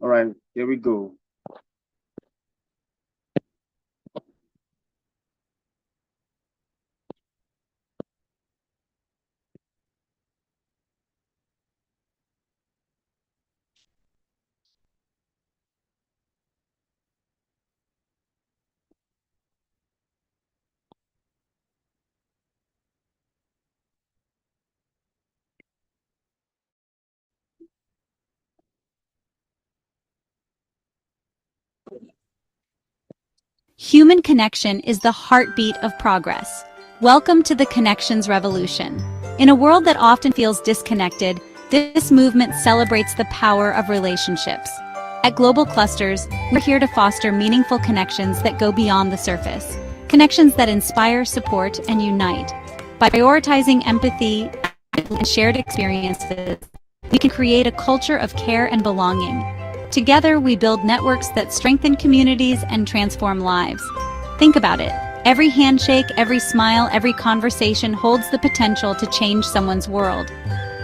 All right, here we go. Human connection is the heartbeat of progress. Welcome to the Connections Revolution. In a world that often feels disconnected, this movement celebrates the power of relationships. At Global Clusters, we're here to foster meaningful connections that go beyond the surface. Connections that inspire, support, and unite. By prioritizing empathy and shared experiences, we can create a culture of care and belonging. Together, we build networks that strengthen communities and transform lives. Think about it. Every handshake, every smile, every conversation holds the potential to change someone's world.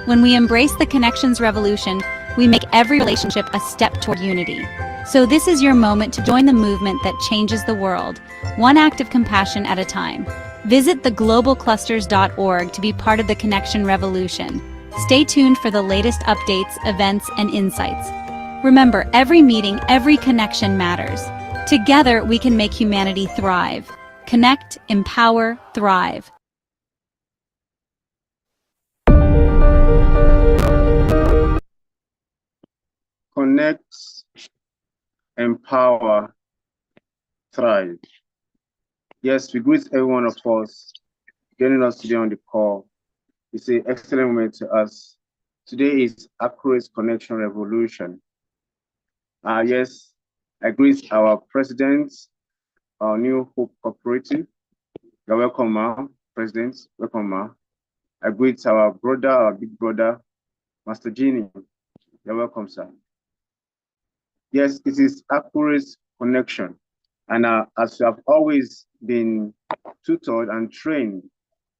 When we embrace the Connections Revolution, we make every relationship a step toward unity. So this is your moment to join the movement that changes the world, one act of compassion at a time. Visit theglobalclusters.org to be part of the Connection Revolution. Stay tuned for the latest updates, events, and insights. Remember, every meeting, every connection matters. Together, we can make humanity thrive. Connect, empower, thrive. Connect, empower, thrive. Yes, we greet every one of us joining us today on the call. It's an excellent moment to us. Today is Accurate Connection Revolution. Yes, I greet our president, our New Hope Cooperative. You're welcome, Ma. President, welcome, Ma. I greet our brother, our big brother, Master Genie. You're welcome, sir. Yes, it is Accurate Connection. And as we have always been tutored and trained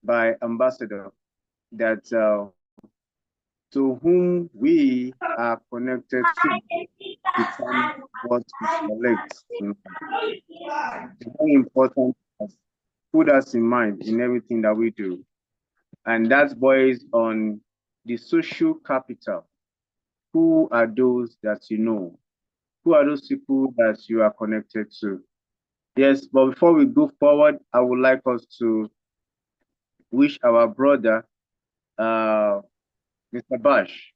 by Ambassador, that to whom we are connected to become what we collect. It's very important to put us in mind in everything that we do. And that's based on the social capital. Who are those that you know? Who are those people that you are connected to? Yes, but before we go forward, I would like us to wish our brother, Mr. Bash.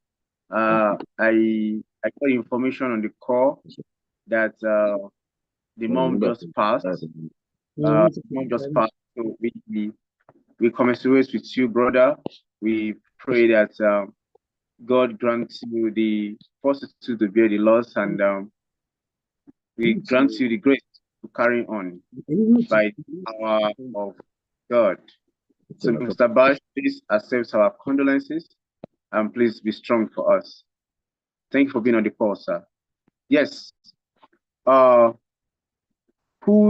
I got information on the call that the mom just passed. So we commiserate with you, brother. We pray that God grants you the fortitude to bear the loss, and we grant you the grace to carry on by the power of God. So, Mr. Bash, please accept our condolences and please be strong for us. Thank you for being on the call, sir. Yes. Who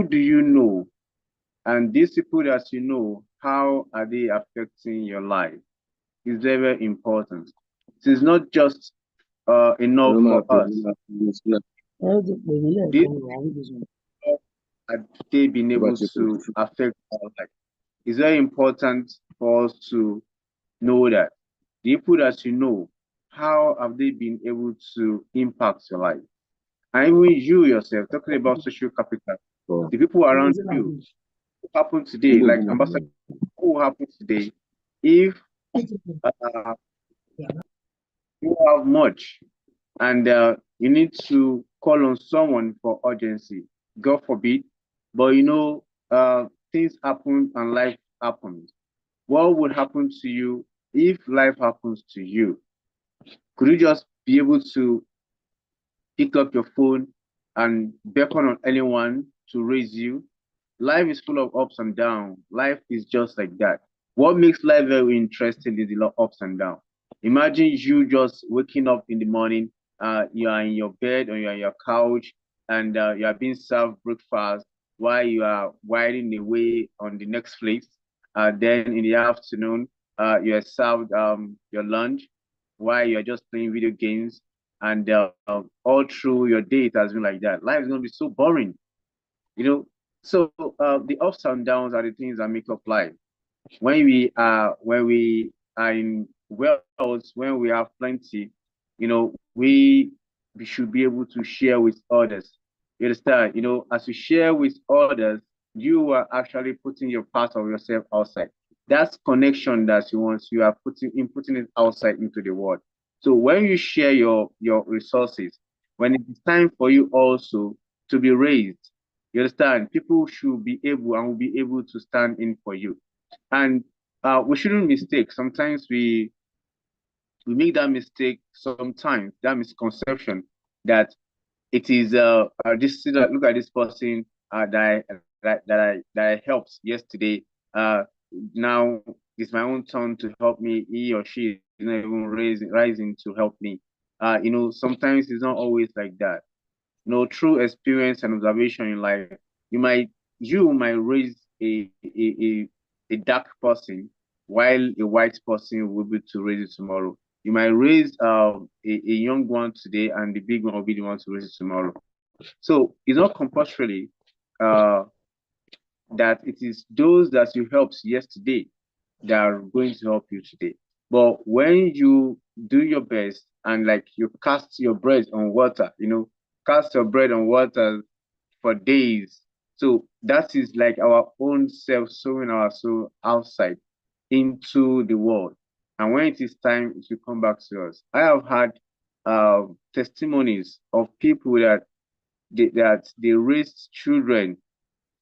do you know? And these people that you know, how are they affecting your life? It's very, very important. It's not just enough for us. Have they been able to affect our life? It's very important for us to know that the people that you know, how have they been able to impact your life? And even you yourself, talking about social capital, the people around you, what happened today, like Ambassador, what will happen today if you have much and you need to call on someone for urgency, God forbid, but you know, things happen and life happens. What would happen to you if life happens to you? Could you just be able to pick up your phone and beckon on anyone to raise you? Life is full of ups and downs. Life is just like that. What makes life very interesting is the ups and downs. Imagine you just waking up in the morning, you are in your bed or you are on your couch, and you are being served breakfast while you are winding away on the next place. Then in the afternoon, you are served your lunch while you are just playing video games. and all through your day it has been like that. Life is going to be so boring, you know. So the ups and downs are the things that make up life. When we are in wealth, when we have plenty, we should be able to share with others. You understand? As you share with others, you are actually putting your part of yourself outside. That's connection that you want. You are putting it outside into the world. So when you share your resources, when it is time for you also to be raised, you understand? People should be able and will be able to stand in for you. And we shouldn't mistake. Sometimes we make that mistake. Sometimes that misconception that it is this look at this person that I helped yesterday. Now it's my own turn to help me. He or she is not even rising to help me. Sometimes it's not always like that. Through experience and observation in life, you might raise a dark person while a white person will be to raise it tomorrow. You might raise a young one today and the big one will be the one to raise it tomorrow. So it's not compulsorily uh, that it is those that you helped yesterday that are going to help you today. But when you do your best and like you cast your bread on water, cast your bread on water for days. So that is like our own self sowing our soul outside into the world. And when it is time, it will come back to us. I have had testimonies of people that they raised children,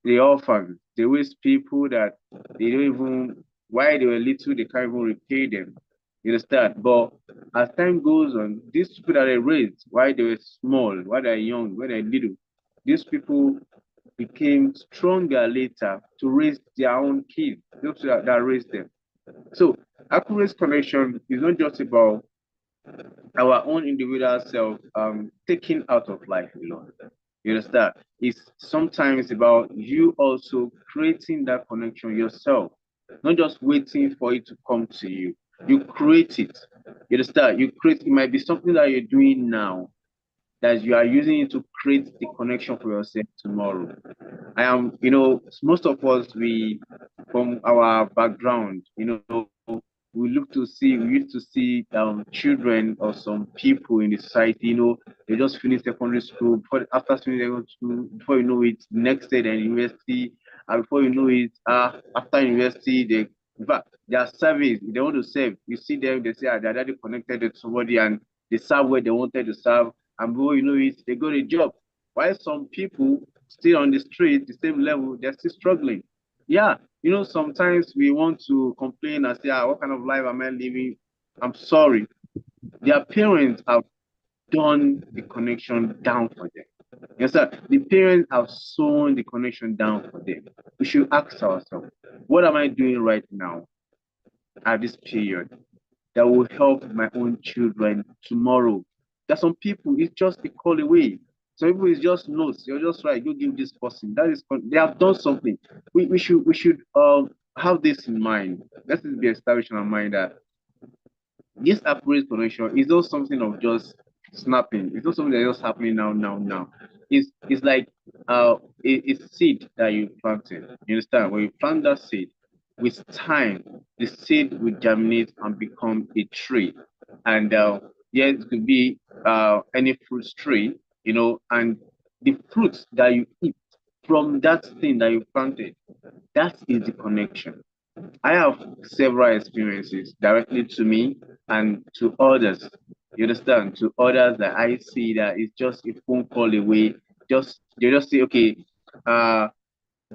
the orphans, they raised people that they don't even, while they were little, they can't even repay them. You understand? But as time goes on, these people that they raised while they were small, while they're young, when they're little, these people became stronger later to raise their own kids, those that raised them. So accurate connection is not just about our own individual self taking out of life alone. You understand? It's sometimes about you also creating that connection yourself, not just waiting for it to come to you. You create it. You understand? You create it might be something that you're doing now that you are using it to create the connection for yourself tomorrow. Most of us, from our background, we used to see children or some people in the society, they just finish secondary school, after finishing secondary school, before you know it, next day they're in university, and before you know it, after university, in fact, their service, they want to serve. You see them, they say they're already connected to somebody and they serve where they wanted to serve, and before you know it, they got a job. While some people still on the street, the same level, they're still struggling. Yeah, sometimes we want to complain and say, what kind of life am I living? I'm sorry. Their parents have done the connection down for them. Yes, sir. The parents have sewn the connection down for them. We should ask ourselves, what am I doing right now at this period that will help my own children tomorrow? There's some people, it's just a call away. Some people it's just notes. You're just right. You give this person. That is they have done something. We should have this in mind. Let it be established in our mind that this accurate connection is not something of just snapping. It's not something that's just happening now. It's like it's seed that you planted. You understand? When you plant that seed, with time, the seed will germinate and become a tree. And yeah, it could be any fruit tree, and the fruits that you eat from that thing that you planted, that is the connection. I have several experiences directly to me and to others. You understand? To others that I see that it's just a phone call away. They just say, okay, uh,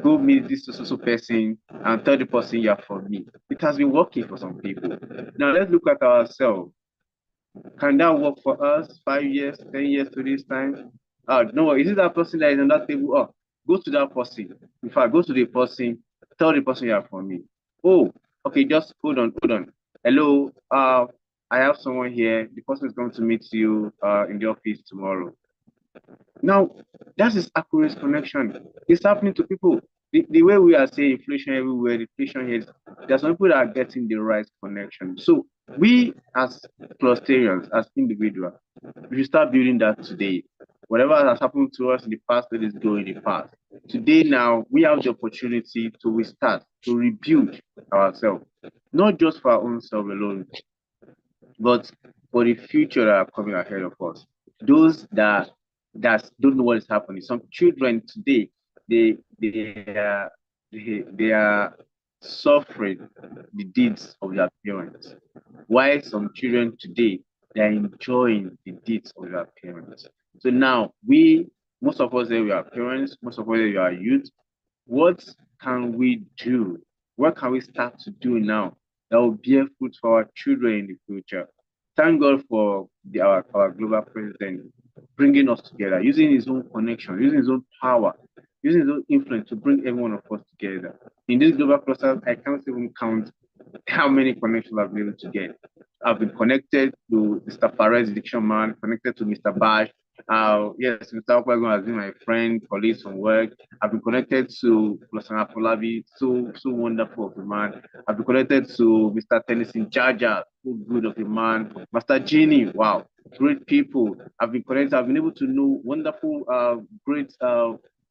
go meet this so person and tell the person you're for me. It has been working for some people. Now let's look at ourselves. Can that work for us 5 years, 10 years to this time? No, is it that person that is on that table? Oh, go to that person. In fact, go to the person, tell the person you are for me. Oh, okay, just hold on. Hello, I have someone here. The person is going to meet you in the office tomorrow. Now, that is accurate connection. It's happening to people. The way we are saying inflation everywhere, inflation here, there's some people that are getting the right connection. So we as clustarians, as individuals, We should start building that today. Whatever has happened to us in the past, let it go in the past. Today, now, we have the opportunity to restart, to rebuild ourselves, not just for our own self alone, but for the future that are coming ahead of us. Those that don't know what is happening. Some children today, they are suffering the deeds of their parents, while some children today they are enjoying the deeds of their parents. So now most of us we are parents, most of us we are youth. What can we do? What can we start to do now that will bear fruit for our children in the future? Thank God for our global president bringing us together, using his own connection, using his own power, using his own influence to bring every one of us together. In this global process, I can't even count how many connections I've been able to get. I've been connected to Mr. Perez, the diction man, connected to Mr. Bash. Yes, Mr. Okwagon has been my friend, colleagues from work. I've been connected to Losana Folabi, so wonderful of a man. I've been connected to Mr. Tennyson Jaja, so good of a man. Master Genie, wow, great people. I've been connected. I've been able to know wonderful, great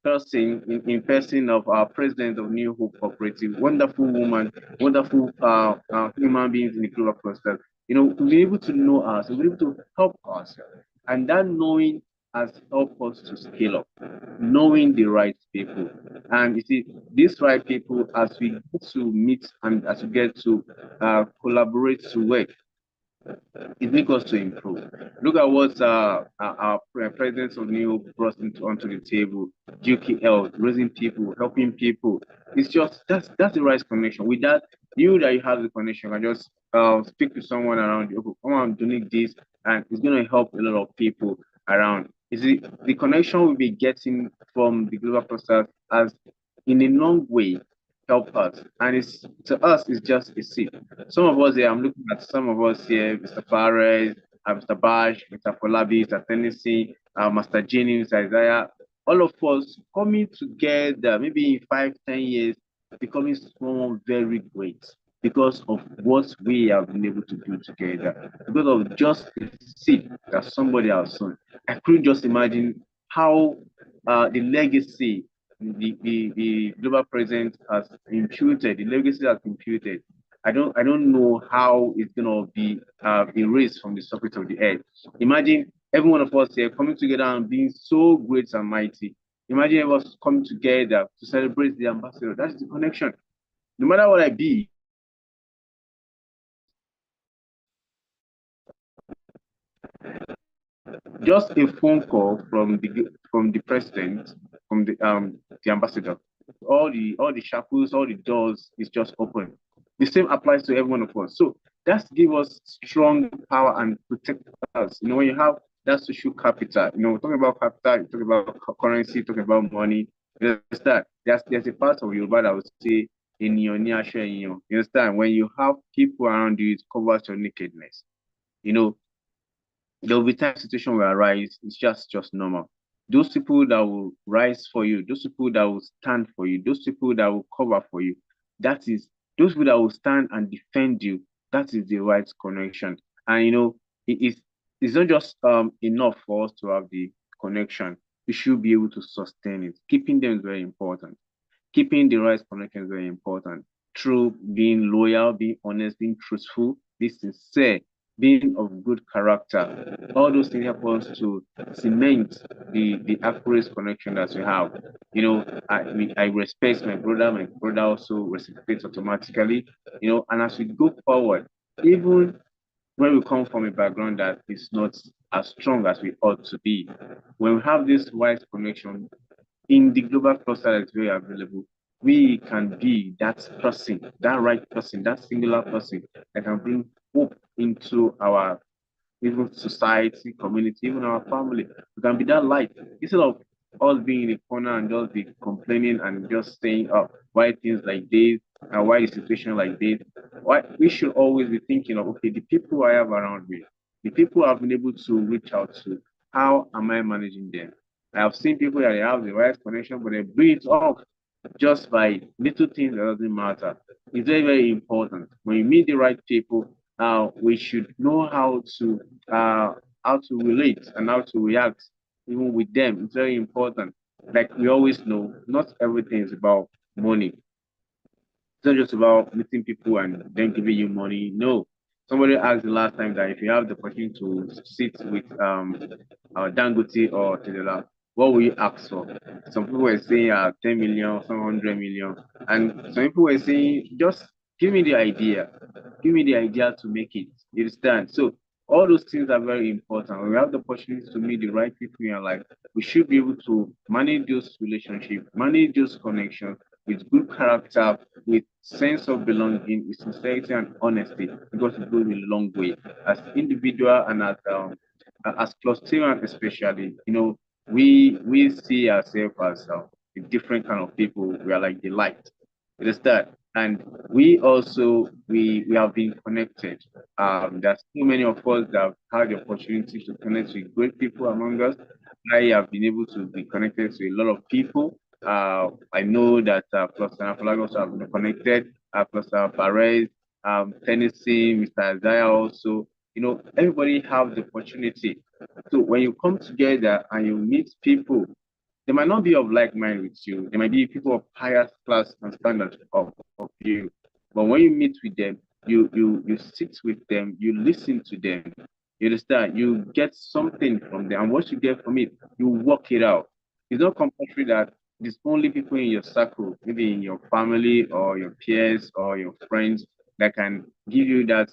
person in person of our president of New Hope Cooperative, wonderful woman, wonderful human beings in the global process. You know, we've been able to know us, we've been able to help ourselves. And that knowing has helped us to scale up, knowing the right people. And you see, these right people, as we get to meet and as we get to collaborate to work, it makes us to improve. Look at what our presidents of New brought onto the table. GKL, raising people, helping people. It's just that's the right connection. With that, you have the connection, and just speak to someone around you. Oh, come on, donate this, and it's going to help a lot of people around. You see, the connection we'll be getting from the global process as in a long way help us. And it's to us, it's just a seed. Some of us here, I'm looking at some of us here, Mr. Fares, Mr. Bash, Mr. Folabi, Mr. Tennessee, Master Jenny, Mr. Isaiah, all of us coming together, maybe in 5-10 years, becoming someone very great because of what we have been able to do together, because of just the seed that somebody has sown. I couldn't just imagine how the legacy the global president has imputed, the legacy has imputed. I don't know how it's gonna be erased from the surface of the earth. Imagine every one of us here coming together and being so great and mighty. Imagine us coming together to celebrate the ambassador. That's the connection. No matter what I be, just a phone call from the president, from the ambassador. All the shackles, all the doors is just open. The same applies to every one of us. So that's give us strong power and protect us. You know, when you have that social capital, you know, we're talking about capital, you talk about currency, talking about money. You understand? There's a part of Yoruba that would say in your near share, you understand? When you have people around you, it covers your nakedness. You know, there will be time situation will arise. It's just normal. Those people that will rise for you, those people that will stand for you, those people that will cover for you, that is those people that will stand and defend you. That is the right connection. And you know, it's not just enough for us to have the connection. We should be able to sustain it. Keeping them is very important. Keeping the right connection is very important. Through being loyal, being honest, being truthful, being sincere, being of good character. All those things help us to cement the accurate connection that we have. You know, I respect my brother also reciprocates automatically, you know, and as we go forward, even when we come from a background that is not as strong as we ought to be, when we have this wise connection in the global cluster that is very available, we can be that person, that right person, that singular person that can bring hope into our even society, community, even our family. We can be that light instead of us being in a corner and just be complaining and just saying, "Oh, why things like this and why the situation like this." Why we should always be thinking of, okay, the people I have around me, the people I've been able to reach out to, how am I managing them? I have seen people that they have the right connection, but they breathe off just by little things that doesn't matter. It's very, very important. When you meet the right people, we should know how to how to relate and how to react even with them. It's very important. Like we always know, not everything is about money. It's not just about meeting people and then giving you money. No. Somebody asked the last time that if you have the opportunity to sit with Dangote or Tedela, what will you ask for? Some people were saying 10 million, some 100 million. And some people were saying, just give me the idea. Give me the idea to make it. You understand? So all those things are very important. When we have the opportunity to meet the right people in your life, we should be able to manage those relationships, manage those connections with good character, with sense of belonging, with sincerity and honesty, because it goes a long way. As individual and as cluster especially, we see ourselves as a different kind of people. We are like the light. It is that. And we also we have been connected. There's so many of us that have had the opportunity to connect with great people among us. I have been able to be connected to a lot of people. I know that Pastor Afolago have been connected, Pastor Perez, Tennessee, Mr. Isaiah also. Everybody have the opportunity. So when you come together and you meet people, they might not be of like mind with you. They might be people of higher class and standards of you. But when you meet with them, you sit with them, you listen to them, you understand, you get something from them. And what you get from it, you work it out. It's not compulsory that it's only people in your circle, maybe in your family or your peers or your friends that can give you that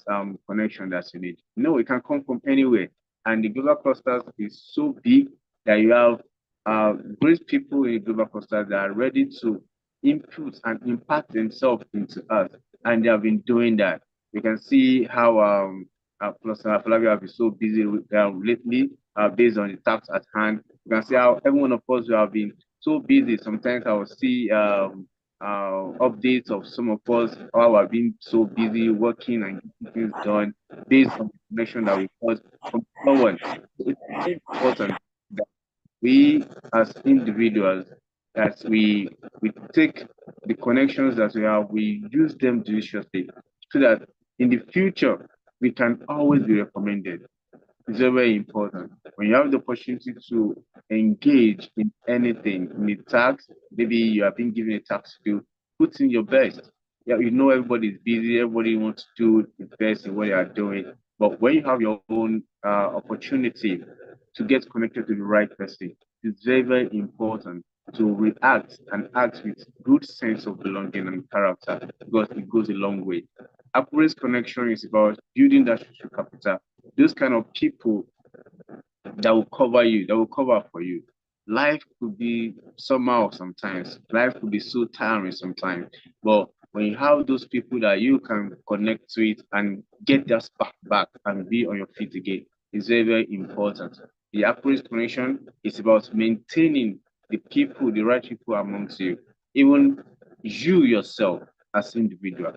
connection that you need. No, it can come from anywhere. And the global clusters is so big that you have great people in global clusters that are ready to input and impact themselves into us, and they have been doing that. You can see how Cluster Flavia have been so busy lately, based on the tasks at hand. You can see how every one of us who have been so busy. Sometimes I will see updates of some of us how we've been so busy working and getting things done based on the connection that we got from someone. So it's very important that we as individuals, that we take the connections that we have, we use them judiciously so that in the future we can always be recommended. It's very, very important. When you have the opportunity to engage in anything, in a task, maybe you have been given a task to do, put in your best. Yeah, everybody is busy, everybody wants to do the best in what they are doing. But when you have your own opportunity to get connected to the right person, it's very, very important to react and act with good sense of belonging and character, because it goes a long way. Accurate connection is about building that social capital. Those kind of people that will cover you, that will cover for you. Life could be somehow sometimes. Life could be so tiring sometimes. But when you have those people that you can connect to it and get that spark back and be on your feet again, is very, very important. The accurate connection is about maintaining the people, the right people amongst you, even you yourself as individual.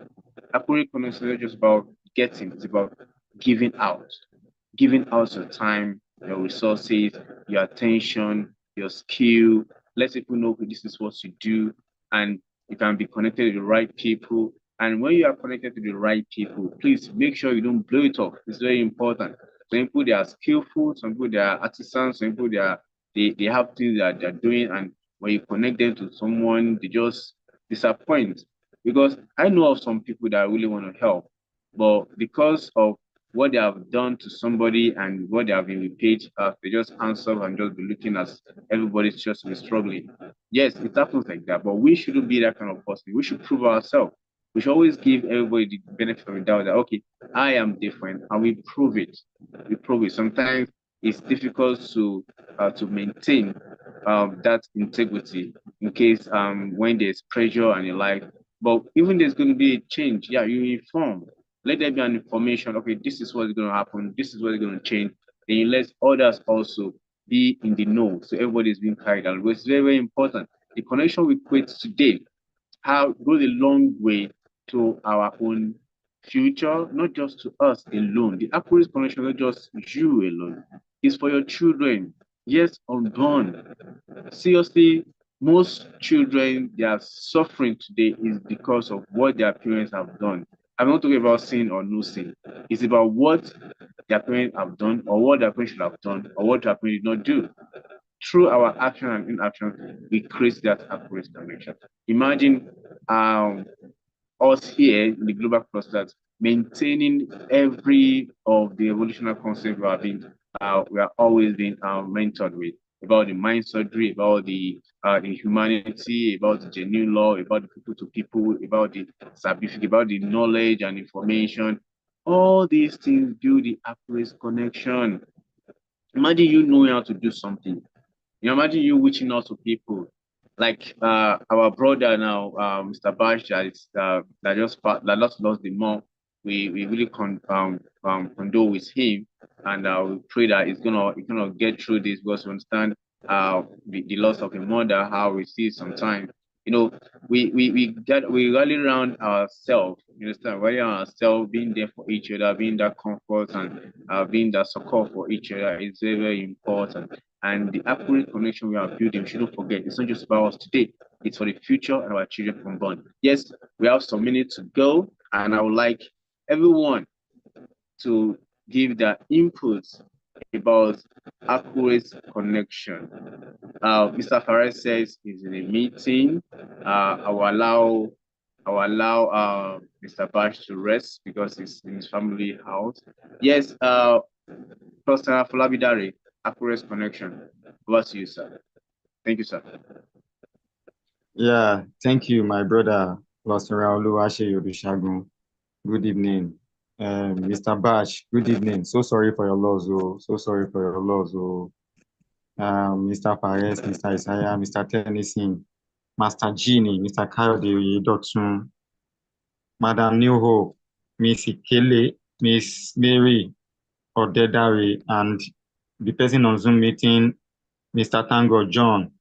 Accurate connection is not just about getting, it's about giving out your time, your resources, your attention, your skill. Let people know this is what you do, and you can be connected to the right people. And when you are connected to the right people, please make sure you don't blow it off. It's very important. Some people they are skillful, some people they are artisans, some people they have things that they're doing, and when you connect them to someone, they just disappoint. Because I know of some people that really want to help, but because of what they have done to somebody and what they have been repaid, they just answer and just be looking as everybody's just be struggling. Yes, it happens like that, but we shouldn't be that kind of person. We should prove ourselves. We should always give everybody the benefit of the doubt that okay, I am different, and we prove it. We prove it. Sometimes it's difficult to maintain that integrity in case when there's pressure and the like. But even there's going to be a change, yeah, you inform. Let there be an information. Okay, this is what's going to happen. This is what's going to change. Then you let others also be in the know, so everybody is being carried along. It's very, very important. The connection we create today how goes a long way to our own future, not just to us alone. The accurate connection, not just you alone, is for your children. Yes, unborn. Seriously, most children they are suffering today is because of what their parents have done. I'm not talking about sin or no sin. It's about what their parents have done, or what their parents should have done, or what their parents did not do. Through our action and inaction, we create that accurate connection. Imagine us here in the global clusters maintaining every of the evolutionary concepts we are always being mentored with, about the mind surgery, about the humanity, about the genuine law, about the people to people, about the scientific, about the knowledge and information. All these things build the accurate connection. Imagine you knowing how to do something. Imagine you reaching out to people like our brother now, Mr. Bash, that lost the mom. We really condole with him, and we pray that he's gonna get through this, because we understand the loss of a mother, how we see it sometimes. We rally around ourselves. You understand? Rally around ourselves, being there for each other, being that comfort and being that support for each other is very, very important. And the accurate connection we are building, we shouldn't forget, it's not just about us today, it's for the future and our children from born. Yes, we have some minutes to go, and I would like everyone to give their inputs about accurate connection. Mr. Fares says he's in a meeting. I will allow Mr. Bash to rest because he's in his family house. Yes, Pastor Fulabidare, accurate connection. Over to you, sir. Thank you, sir. Yeah, thank you, my brother, Pastor Oluwase Odushagun. Good evening. Mr. Bash, good evening. So sorry for your loss, oh. So sorry for your loss, oh. Mr. Fares, Mr. Isaiah, Mr. Tennyson, Master Genie, Mr. Kayode Oyedotun, Madam New Hope, Miss Ikele, Miss Mary Odedare, and the person on Zoom meeting, Mr. Tango John,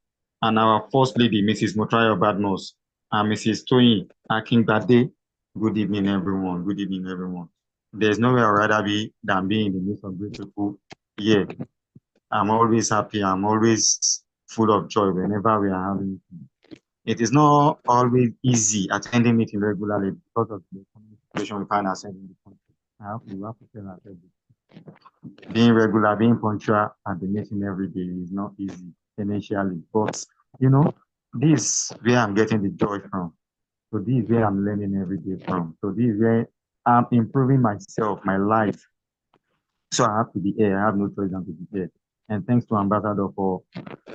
and our First Lady, Mrs. Motrayo Badmos, and Mrs. Toyin Akingbade. Good evening, everyone. Good evening, everyone. There's nowhere I'd rather be than being in the midst of great people here. I'm always happy. I'm always full of joy whenever we are having it. It is not always easy attending meeting regularly because of the situation we find ourselves in the country. We have to tell ourselves being regular, being punctual at the meeting every day is not easy initially. But this is where I'm getting the joy from. So this is where I'm learning every day from. So this is where I'm improving myself, my life. So I have to be here. I have no choice than to be here. And thanks to Ambassador for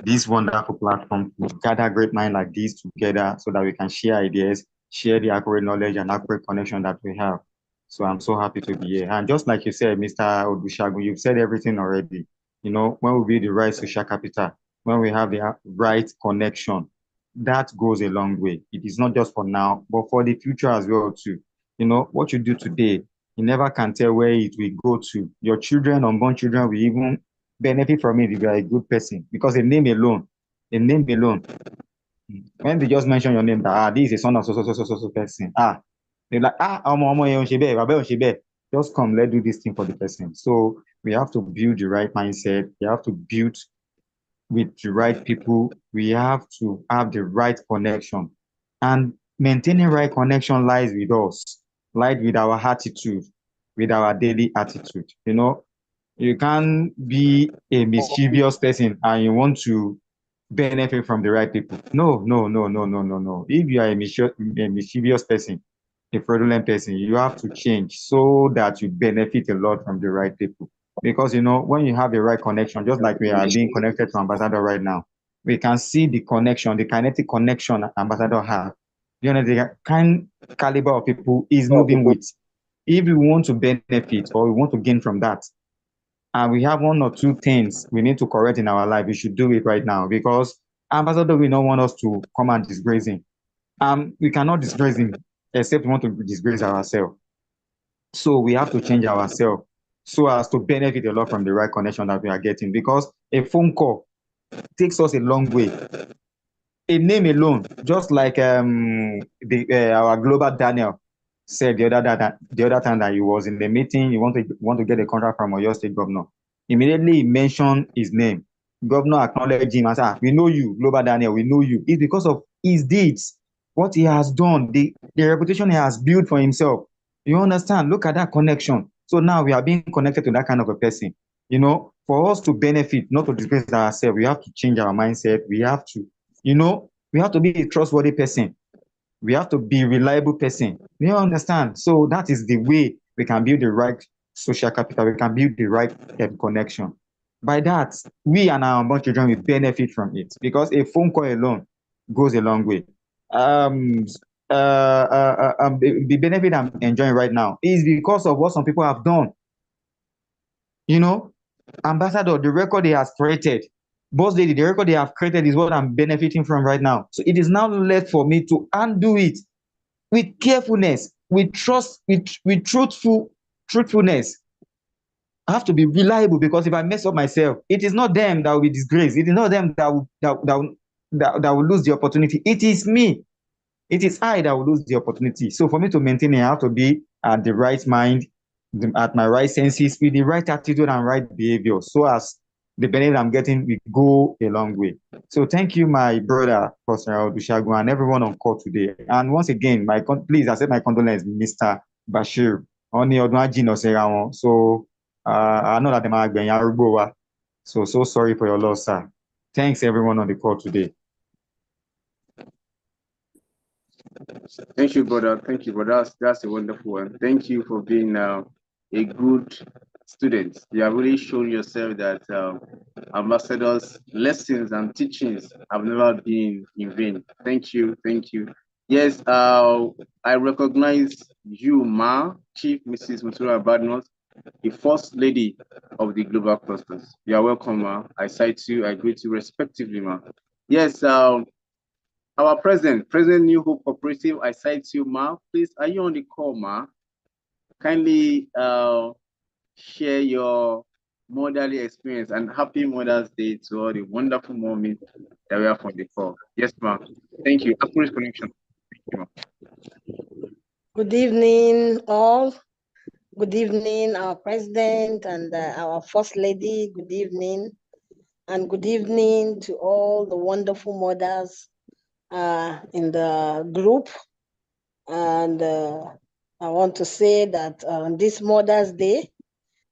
this wonderful platform to gather great minds like this together so that we can share ideas, share the accurate knowledge and accurate connection that we have. So I'm so happy to be here. And just like you said, Mr. Odushagun, you've said everything already. When we build the right social capital, when we have the right connection, that goes a long way. It is not just for now, but for the future as well too. What you do today, you never can tell where it will go to. Your children, unborn children, will even benefit from it if you are a good person, because a name alone, when they just mention your name, that this is a son of so person, they're like, just come, let's do this thing for the person. So we have to build the right mindset. We have to build with the right people. We have to have the right connection, and maintaining right connection lies with us, lies with our attitude, with our daily attitude. You can't be a mischievous person and you want to benefit from the right people. No. If you are a mischievous person, a fraudulent person, you have to change so that you benefit a lot from the right people. Because, when you have the right connection, just like we are being connected to Ambassador right now, we can see the connection, the kinetic connection Ambassador has. The kind caliber of people is moving with. If we want to benefit or we want to gain from that, and we have one or two things we need to correct in our life, we should do it right now, because Ambassador will not want us to come and disgrace him. We cannot disgrace him except we want to disgrace ourselves. So we have to change ourselves so as to benefit a lot from the right connection that we are getting, because a phone call takes us a long way. A name alone, just like our global Daniel said the other time that he was in the meeting, you want to get a contract from Oyo State Governor. Immediately he mentioned his name. Governor acknowledged him and said, we know you, Global Daniel, we know you. It's because of his deeds, what he has done, the reputation he has built for himself. You understand? Look at that connection. So now we are being connected to that kind of a person. You know, for us to benefit, not to disgrace ourselves, we have to change our mindset. We have to, we have to be a trustworthy person. We have to be a reliable person. You understand? So that is the way we can build the right social capital. We can build the right connection. By that, we and our unborn children will benefit from it because a phone call alone goes a long way. The benefit I'm enjoying right now is because of what some people have done. You know, Ambassador, the record they have created, Boss Lady, the record they have created is what I'm benefiting from right now. So it is now left for me to undo it with carefulness, with trust, with truthfulness. I have to be reliable because if I mess up myself, it is not them that will be disgraced. It is not them that will lose the opportunity. It is me. It is I that will lose the opportunity. So for me to maintain it, I have to be at the right mind, at my right senses, with the right attitude and right behavior, so as the benefit I'm getting will go a long way. So thank you, my brother, Pastor Dushagun, and everyone on call today. And once again, please accept my condolence, Mr. Bashir. Only Odwajin So I know that the Magben So sorry for your loss, sir. Thanks everyone on the call today. Thank you, brother. Thank you, brother. That's a wonderful one. Thank you for being a good student. You have really shown yourself that ambassadors' lessons and teachings have never been in vain. Thank you. Thank you. Yes, I recognize you, Ma, Chief Mrs. Mutura Badnos, the First Lady of the Global Clusters. You are welcome, Ma. I cite you, I greet you respectively, Ma. Yes, our President New Hope Cooperative, I cite you, Ma. Please, are you on the call, Ma? Kindly share your motherly experience and happy Mother's Day to all the wonderful moments that we have on the call. Yes, Ma. Thank you. Accurate connection. Thank you, Ma. Good evening, all. Good evening, our President and our First Lady. Good evening. And good evening to all the wonderful mothers in the group. And I want to say that on this Mother's Day,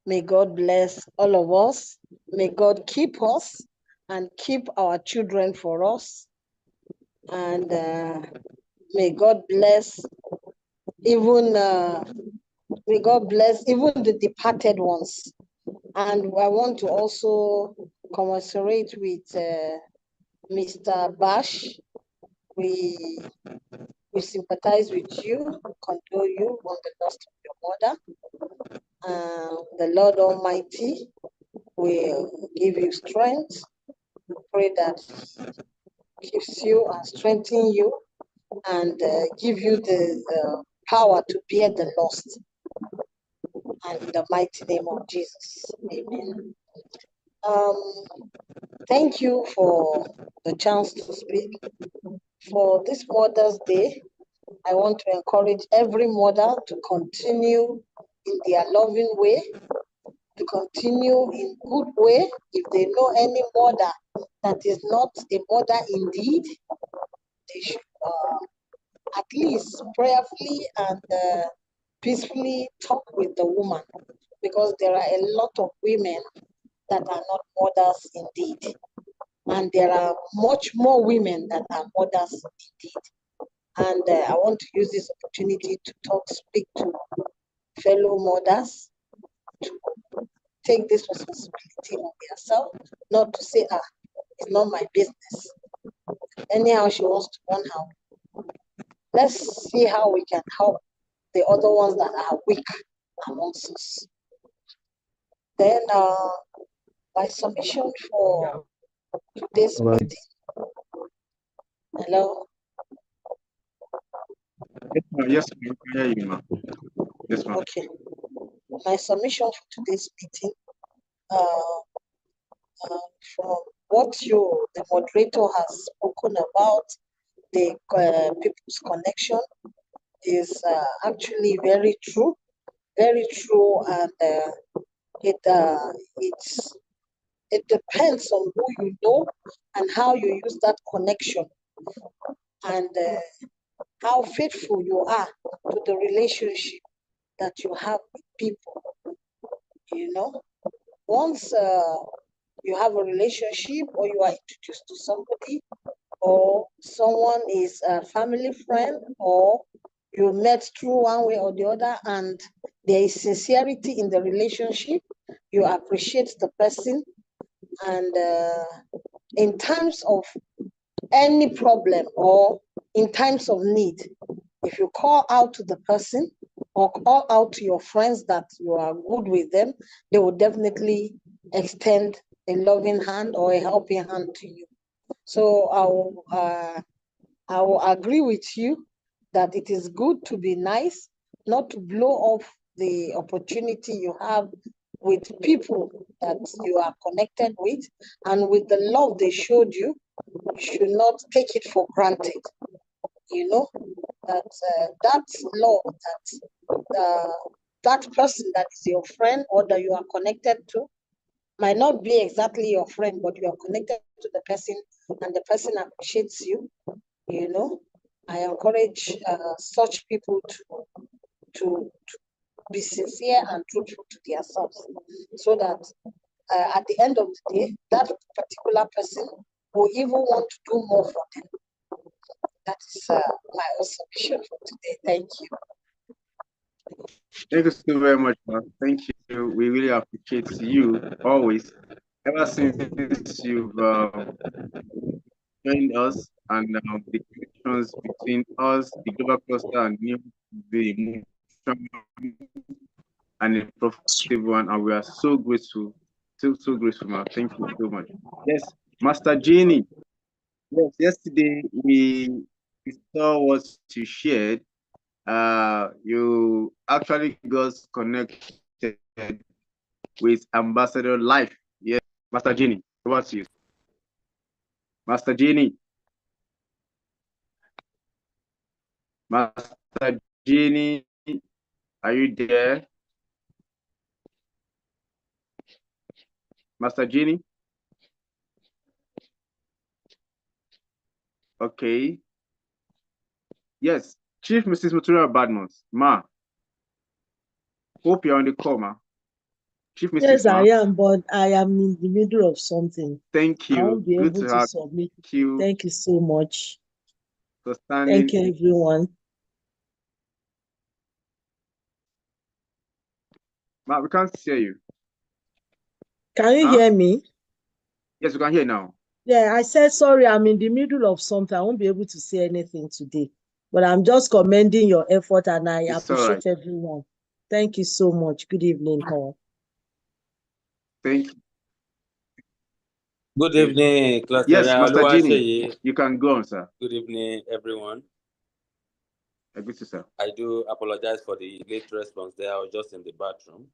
may God bless all of us. May God keep us and keep our children for us. And may God bless even may God bless even the departed ones. And I want to also commiserate with Mr. Bash. We sympathize with you, condole you on the loss of your mother. The Lord Almighty will give you strength. We pray that He gives you and strengthen you and give you the power to bear the loss. And in the mighty name of Jesus, amen. Thank you for the chance to speak. For this Mother's Day, I want to encourage every mother to continue in their loving way, to continue in good way. If they know any mother that is not a mother indeed, they should at least prayerfully and peacefully talk with the woman, because there are a lot of women that are not mothers indeed. And there are much more women that are mothers indeed. And I want to use this opportunity to speak to fellow mothers to take this responsibility on themselves, not to say, it's not my business. Anyhow, she wants to run her. Let's see how we can help the other ones that are weak amongst us. Then my submission for today's meeting. Hello? Yes, ma'am. Yes, ma'am. Okay. My submission for today's meeting, from what the moderator has spoken about, the people's connection is actually very true, and it depends on who you know and how you use that connection, and how faithful you are to the relationship. that you have with people. You know, once you have a relationship or you are introduced to somebody or someone is a family friend or you met through one way or the other and there is sincerity in the relationship, you appreciate the person, and in times of any problem or in times of need, if you call out to the person or call out to your friends that you are good with them, they will definitely extend a loving hand or a helping hand to you. So I will agree with you that it is good to be nice, not to blow off the opportunity you have with people that you are connected with, and with the love they showed you, you should not take it for granted. You know, that love that person that is your friend or that you are connected to might not be exactly your friend, but you are connected to the person and the person appreciates you. You know, I encourage such people to be sincere and truthful to themselves, so that at the end of the day, that particular person will even want to do more for them. That is my observation for today. Thank you. Thank you so very much, man. Thank you. We really appreciate you always. Ever since you've joined us and the connections between us, the global cluster, and you, the and a profitable one, and we are so grateful, so grateful, man. Thank you so much. Yes, Master Jenny. Yes, yesterday we saw what you shared. You actually got connected with Ambassador Life. Yes, Master Jenny. Over to you, Master Jenny. Master Jenny, are you there? Master Jenny? Okay. Yes, Chief Mrs. Matura Badmos, ma. Hope you're on the call, ma. Chief Mrs. Yes, Ma. I am, but I am in the middle of something. Thank I you. won't be Good able to to have submit. you. Thank you so much. For standing. Thank you, everyone. Ma, we can't hear you. Can you hear me? Yes, we can hear now. Yeah, I said sorry, I'm in the middle of something. I won't be able to say anything today. But I'm just commending your effort and I appreciate everyone. Thank you so much. Good evening, all. Thank you. Good evening, Cluster. Yes, Master Jenny, you can go on, sir. Good evening, everyone. Good to sir. I do apologize for the late response there. I was just in the bathroom.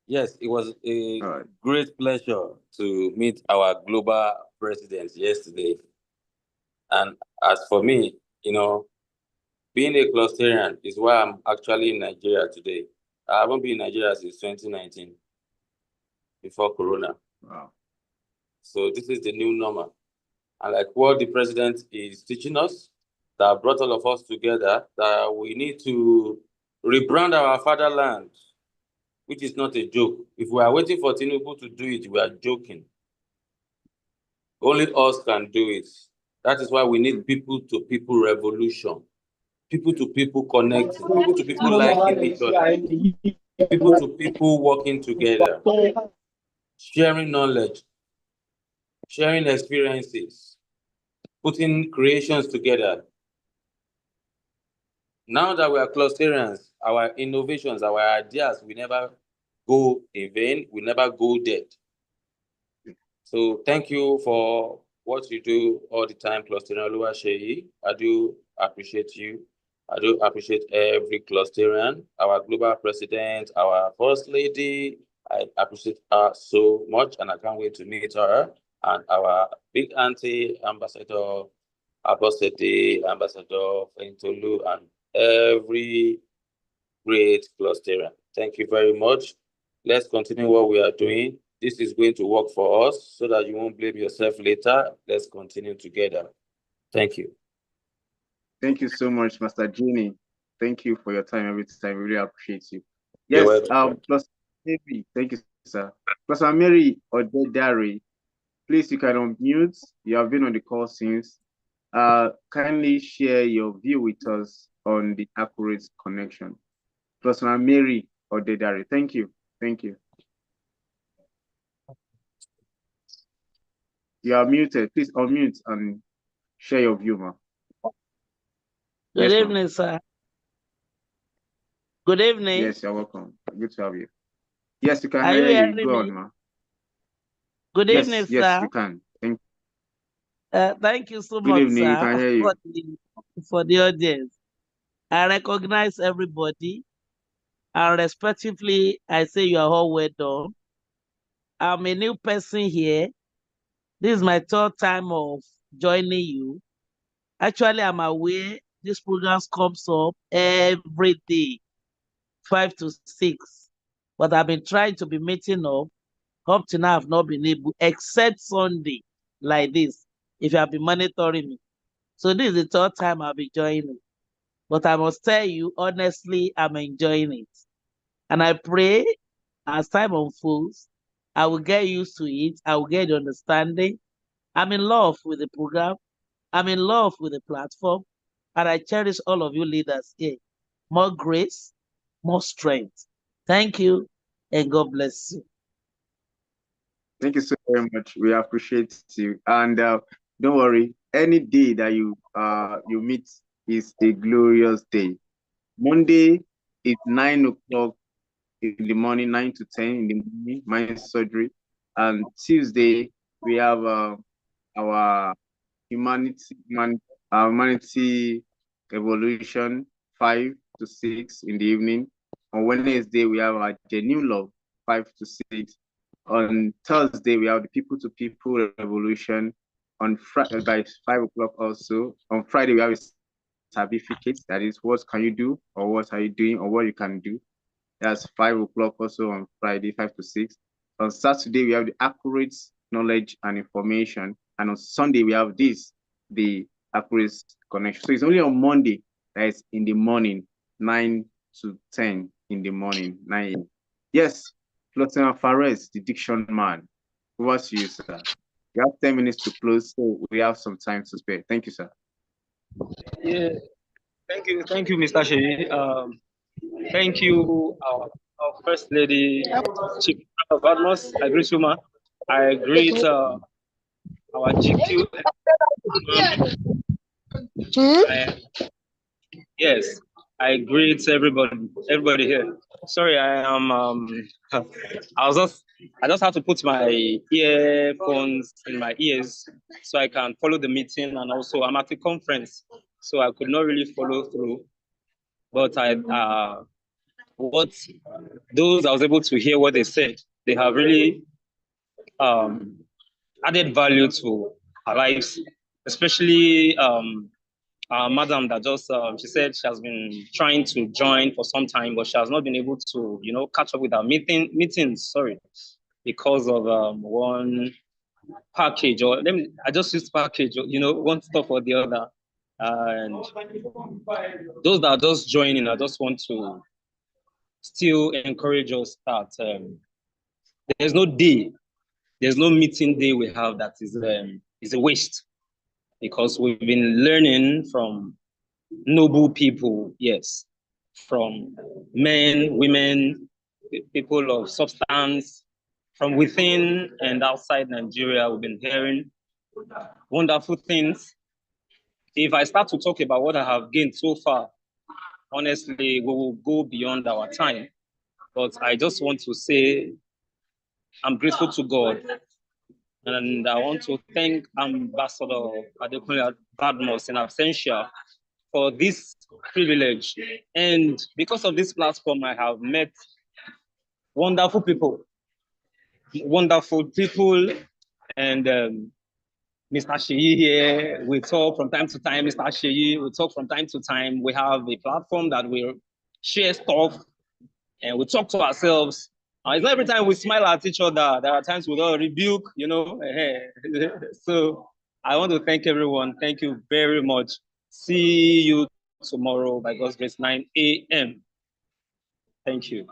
Yes, it was a great pleasure to meet our global president yesterday. And as for me, you know, being a clusterian is why I'm actually in Nigeria today. I haven't been in Nigeria since 2019, before Corona. Wow. So this is the new normal. And like what the president is teaching us, that brought all of us together, that we need to rebrand our fatherland, which is not a joke. If we are waiting for Tinubu to do it, we are joking. Only us can do it. That is why we need people-to-people revolution, people-to-people connecting, people-to-people liking each other, people-to-people working together, sharing knowledge, sharing experiences, putting creations together. Now that we are clusterians, our innovations, our ideas will never go in vain, will never go dead. So thank you for what you do all the time, Clusterian Oluwaseyi. I do appreciate you. I do appreciate every clusterian, our global president, our first lady. I appreciate her so much, and I can't wait to meet her. And our big auntie, Ambassador Abosede, Ambassador Fentolu, and every great clusterian. Thank you very much. Let's continue what we are doing. This is going to work for us so that you won't blame yourself later. Let's continue together. Thank you. Thank you so much, Master Jenny. Thank you for your time every time. Really appreciate you. You're Yes, welcome. plus Mary, thank you, sir. Plus Mary Odedare, please you can unmute. You have been on the call since. Kindly share your view with us on the accurate connection. Plus Mary Odedare, thank you. Thank you. You are muted. Please unmute and share your view, ma. Good Yes, evening, sir. Good evening. Yes, you're welcome. Good to have you. Yes, you can Are hear you you. hearing Go me? on, ma. Good Yes, evening, yes, sir. you can. Thank you so Good much, evening. You sir, can hear you. for the audience. I recognize everybody, and respectively, I say you are all well done. I'm a new person here. This is my third time of joining you. Actually, I'm aware this program comes up every day, 5 to 6. But I've been trying to be meeting up to now, I've not been able, except Sunday, like this, if you have been monitoring me. So this is the third time I'll be joining. But I must tell you, honestly, I'm enjoying it. And I pray as time unfolds, I will get used to it. I will get the understanding. I'm in love with the program. I'm in love with the platform. And I cherish all of you leaders here. More grace, more strength. Thank you, and God bless you. Thank you so very much. We appreciate you. And don't worry, any day that you meet is a glorious day. Monday is 9 o'clock in the morning, 9 to 10 in the morning, mind surgery. And Tuesday we have our humanity evolution 5 to 6 in the evening. On Wednesday we have our genuine love 5 to 6. On Thursday we have the people to people revolution. On Friday by 5 o'clock also. On Friday we have a certificate, that is what can you do or what are you doing or what you can do. That's 5 o'clock also on Friday, 5 to 6. On Saturday, we have the accurate knowledge and information. And on Sunday, we have this, the accurate connection. So it's only on Monday that is in the morning, 9 to 10 in the morning, 9 a.m. Yes, Lieutenant Fares, the diction man. Over to you, sir. You have 10 minutes to close, so we have some time to spare. Thank you, sir. Yeah, thank you, Mr. Sheyi. Thank you, our First Lady, Chief of Atmos. I greet you, ma. I greet our GQ. Yes, I greet everybody here. Sorry, I am. I just have to put my earphones in my ears so I can follow the meeting, and also I'm at a conference, so I could not really follow through. But what those I was able to hear what they said, they have really added value to our lives, especially madam that just she said she has been trying to join for some time, but she has not been able to, catch up with our meetings. Sorry, because of one package, or I just used package, one stuff or the other. And those that are just joining, I just want to still encourage us that there's no meeting day we have that is a waste, because we've been learning from noble people, yes, from men, women, people of substance, from within and outside Nigeria. We've been hearing wonderful things. If I start to talk about what I have gained so far, honestly, we will go beyond our time. But I just want to say I'm grateful to God. And I want to thank Ambassador Adekunle Badmus in absentia for this privilege. And because of this platform, I have met wonderful people. And Mr. Sheyi here, we talk from time to time. Mr. Sheyi, we talk from time to time. We have a platform that we share stuff and we talk to ourselves. It's not every time we smile at each other. There are times we don't rebuke, So I want to thank everyone. Thank you very much. See you tomorrow by God's grace, 9 a.m. Thank you.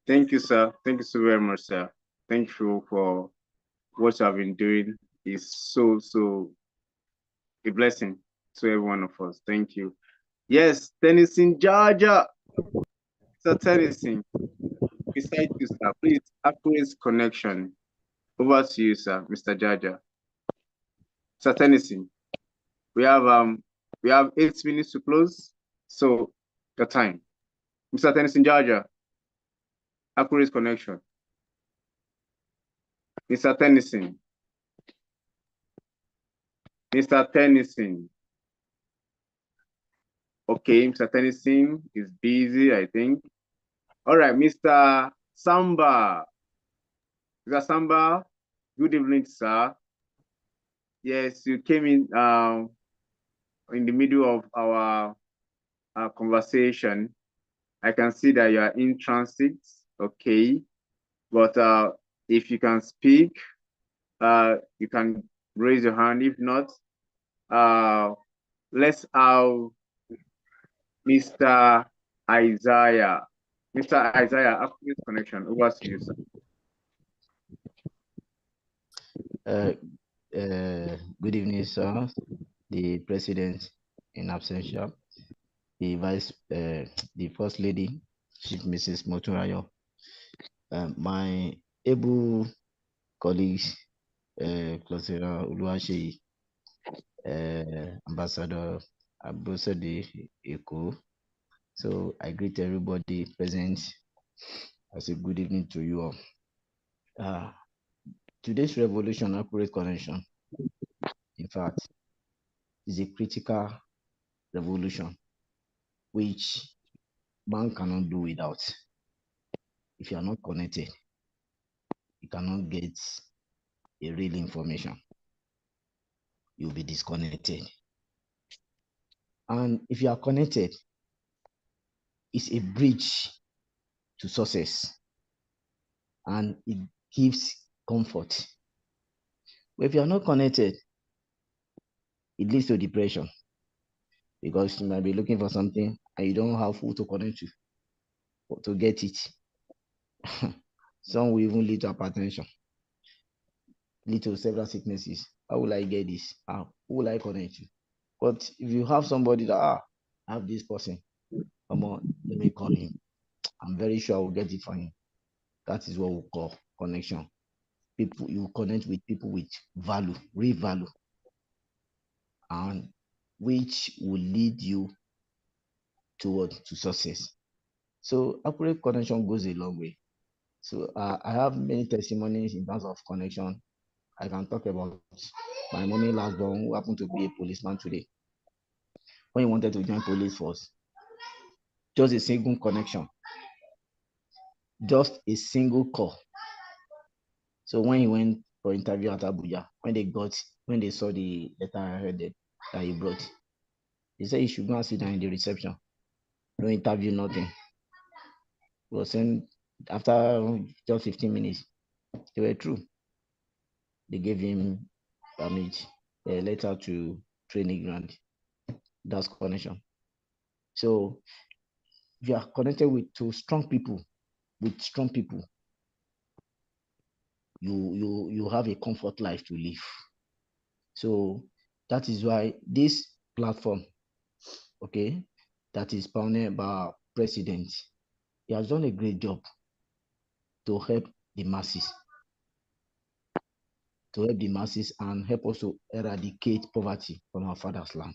Thank you, sir. Thank you so very much, sir. Thank you for what you have been doing. It's so a blessing to every one of us. Thank you. Yes, Tennyson Georgia. Sir Tennyson, beside you, sir, please, Accurate Connection. Over to you, sir, Mr. Georgia. Sir Tennyson, we have 8 minutes to close, so the time. Mr. Tennyson Georgia, Accurate Connection. Mr. Tennyson. Mr. Tennyson. Okay, Mr. Tennyson is busy, I think. All right, Mr. Samba. Mr. Samba, good evening, sir. Yes, you came in the middle of our conversation. I can see that you are in transit, okay. But if you can speak, you can raise your hand. If not, let's have Mr. Isaiah. Mr. Isaiah, Accurate Connection, over to you, sir. Good evening, sir. The President in absentia, the First Lady, Chief Mrs. Motunrayo, my able colleagues, Klosera Uluwaseyi, Ambassador Abosede Eko. So I greet everybody present. I say good evening to you all. Today's revolution, Accurate Connection, in fact, is a critical revolution which man cannot do without. If you are not connected, you cannot get a real information. You'll be disconnected. And if you are connected, it's a bridge to success and it gives comfort. But if you are not connected, it leads to depression because you might be looking for something and you don't have who to connect to get it. Some will even lead to hypertension, lead to several sicknesses. How will I get this? How? Who will I connect to? But if you have somebody that, I have this person, come on, let me call him. I'm very sure I will get it for him. That is what we call connection. People, you connect with people with value, real value, and which will lead you to success. So Accurate Connection goes a long way. So I have many testimonies in terms of connection. I can talk about my mommy last born, who happened to be a policeman today. When he wanted to join police force, just a single connection, just a single call. So when he went for interview at Abuja, when they saw the letter I heard that he brought, he said he should go and sit down in the reception. No interview, nothing. He was saying after just 15 minutes, they were through. They gave him permit, a letter to training ground. That's connection. So if you are connected with strong people, you have a comfort life to live. So that is why this platform, okay, that is pioneered by our president, he has done a great job to help the masses, and help us to eradicate poverty from our father's land.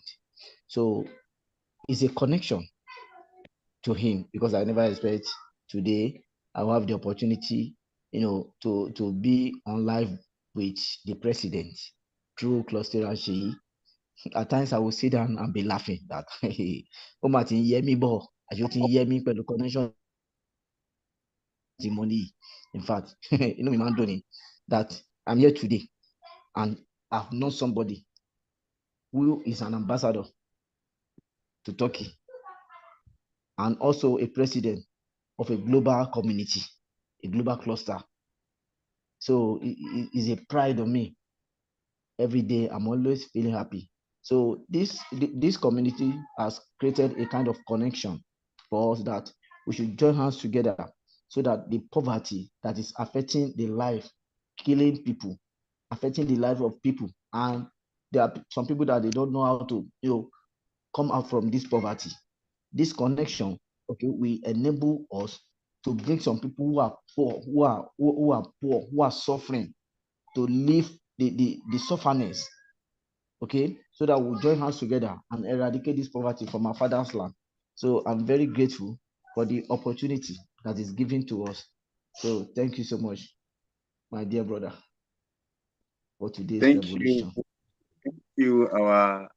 So it's a connection to him, because I never expect today I will have the opportunity, to be on live with the president through Klosera Sheyi. At times I will sit down and be laughing that oh Martin, hear me, boy. I just hear me the connection. The money. In fact, Imandoni, that I'm here today and I've known somebody who is an ambassador to Turkey and also a president of a global community, a global cluster. So it is a pride of me. Every day I'm always feeling happy So this community has created a kind of connection for us that we should join hands together so that the poverty that is affecting the life, killing people, affecting the life of people, and there are some people that they don't know how to, come out from this poverty. This connection, okay, will enable us to bring some people who are poor, who are suffering, to leave the sufferness, okay, so that we'll join hands together and eradicate this poverty from our father's land. So I'm very grateful for the opportunity that is given to us. So thank you so much, my dear brother, for today's revolution. Thank you, our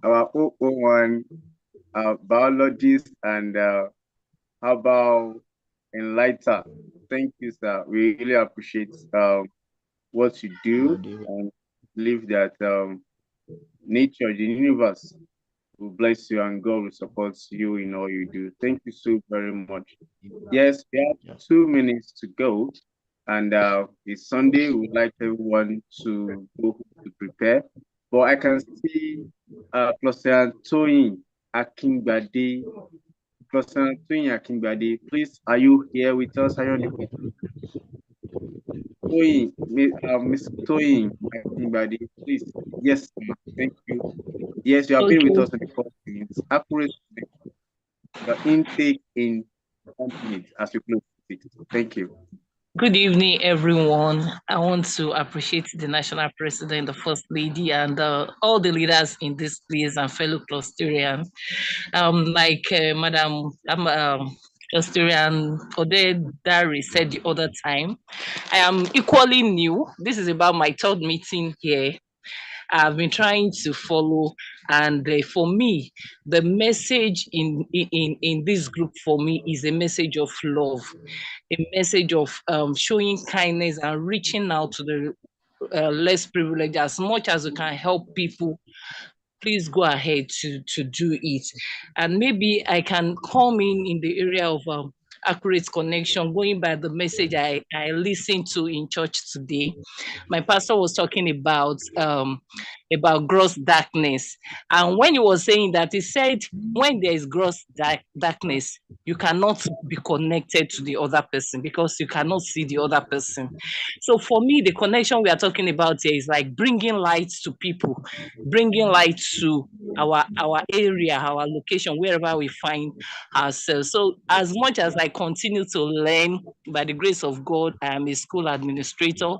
001 biologist and herbal enlightener. Thank you, sir. We really appreciate what you do and believe that nature, the universe, will bless you and God will support you in all you do. Thank you so very much. Yes, we have 2 minutes to go, and it's Sunday. We'd like everyone to go to prepare. But I can see Cluster Toyin Akingbade. Cluster Toyin Akingbade, please, are you here with us? Are you on the call? Toyin, Miss Toyin Akingbade, please. Yes, thank you. Yes, you have been with us in the call. It's accurate. The intake in 1 minute as we close. Thank you. Good evening, everyone. I want to appreciate the National President, the First Lady, and all the leaders in this place and fellow Clusterians. Like Madam Clusterian Ode Dari said the other time, I am equally new. This is about my 3rd meeting here. I've been trying to follow, and for me, the message in this group for me is a message of love, a message of showing kindness and reaching out to the less privileged. As much as we can help people, please go ahead to do it. And maybe I can come in the area of accurate connection, going by the message I listened to in church today. My pastor was talking about gross darkness, and when he was saying that, he said when there is gross darkness, you cannot be connected to the other person because you cannot see the other person. So for me, the connection we are talking about here is like bringing light to people, bringing light to our area, our location, wherever we find ourselves. So as much as I continue to learn, by the grace of God, I am a school administrator.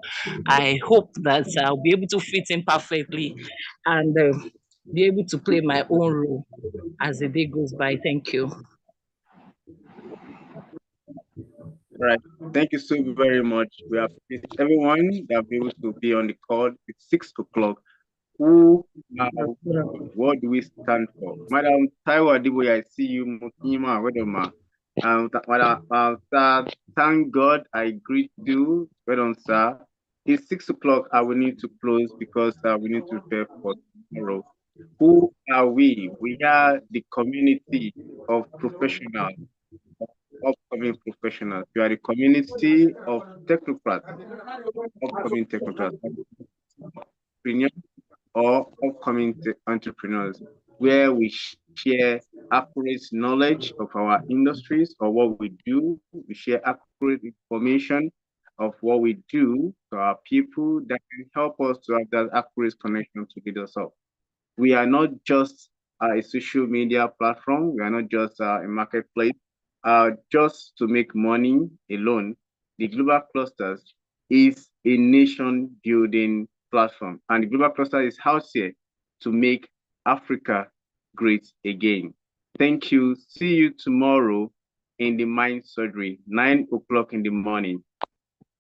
I hope that I'll be able to fit in perfectly and be able to play my own role as the day goes by. Thank you. Right. Thank you so very much. We appreciate everyone that will be able to be on the call. It's 6 o'clock. What do we stand for? Madam Taiwa Adiboye, I see you. Mukima, Wedoma. Sir, thank God I greet you. Well done, sir. It's 6 o'clock. I will need to close because we need to prepare for tomorrow. Who are we? We are the community of professionals, upcoming professionals. You are the community of technocrats, upcoming technocrats, or upcoming entrepreneurs, where we share accurate knowledge of our industries or what we do. We share accurate information of what we do to our people that can help us to have that accurate connection to lead us up. We are not just a social media platform. We are not just a marketplace. Just to make money alone. The Global Clusters is a nation-building platform, and the Global Cluster is housed here to make Africa great again. Thank you. See you tomorrow in the Mind Surgery, 9 o'clock in the morning.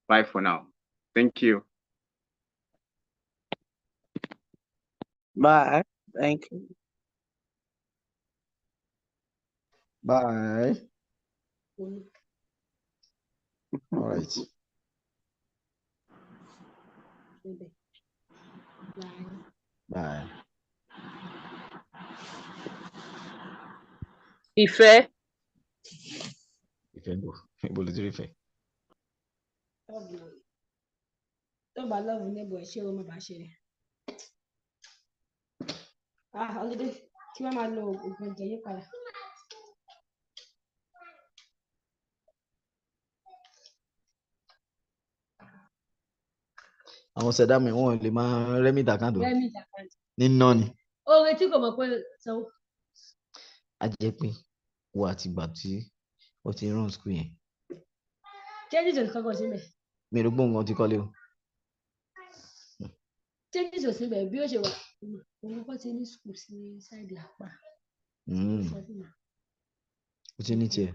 Bye for now. Thank you. Bye. Thank you. Bye. All right. Bye. Ife. Ife. Tó bá lọ́ọ̀bù níbo ẹ̀ ṣé o má bàa ṣe. holiday tí wọ́n máa lo oògùn ẹ̀jẹ̀ yí padà. Àwọn ṣẹ̀dá mi wọ́n lè máa remit account o. Remit account. Níná ni. Oore tí kò mọ̀ pé sanwó. A jẹ́ pé wo àtìgbà tí ó ti run school yẹn. Changes ò kankan síbẹ̀. Mi ò rò pé òun ti kọ́lé o. Changes ò síbẹ̀ bí ó ṣe wà. Òun kọ́ ti ní school sí side àpá. Ó ti ní tiẹ̀.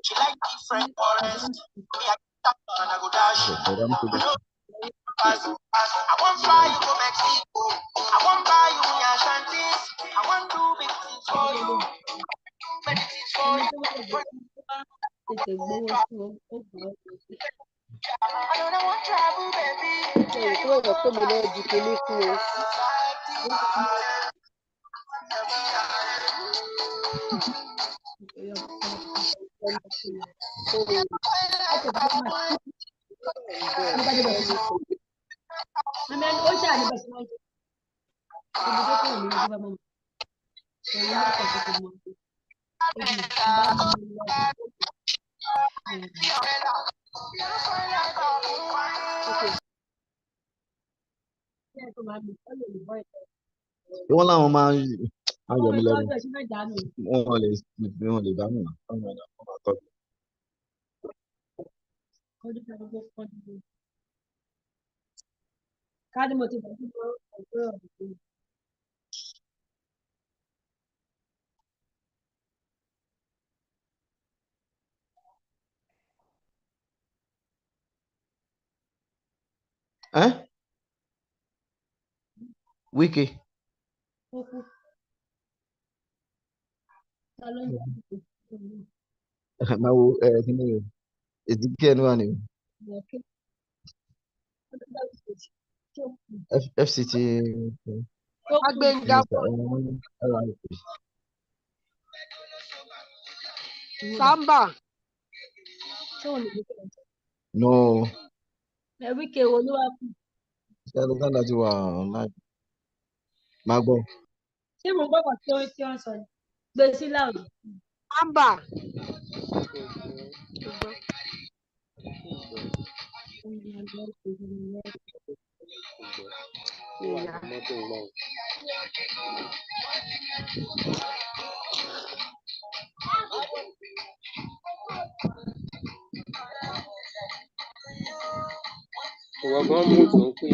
She like different forest. Me, I tap and I go dash. I want fly you to Mexico. I want buy you in Ashantis. I want do big things for you. Many things for you. I don't want travel, Wọ́n láwọn máa ń yọ mí lẹ́nu. Wọ́n lè dánù náà. Wọ́n máa tọ́jú. Wíkì. Máa wo kí ni o? Ezekiel ni wà ní. FCT. Samba. No. Wíkì wo ló wá kù? Ṣé ẹni kan láti wà online? Máa gbọ́. Ṣé mo gbọ́dọ̀ tí ó ń sọ ni? Gbé sí láàrú. Samba. Ìwọ gan mú tó ń pè.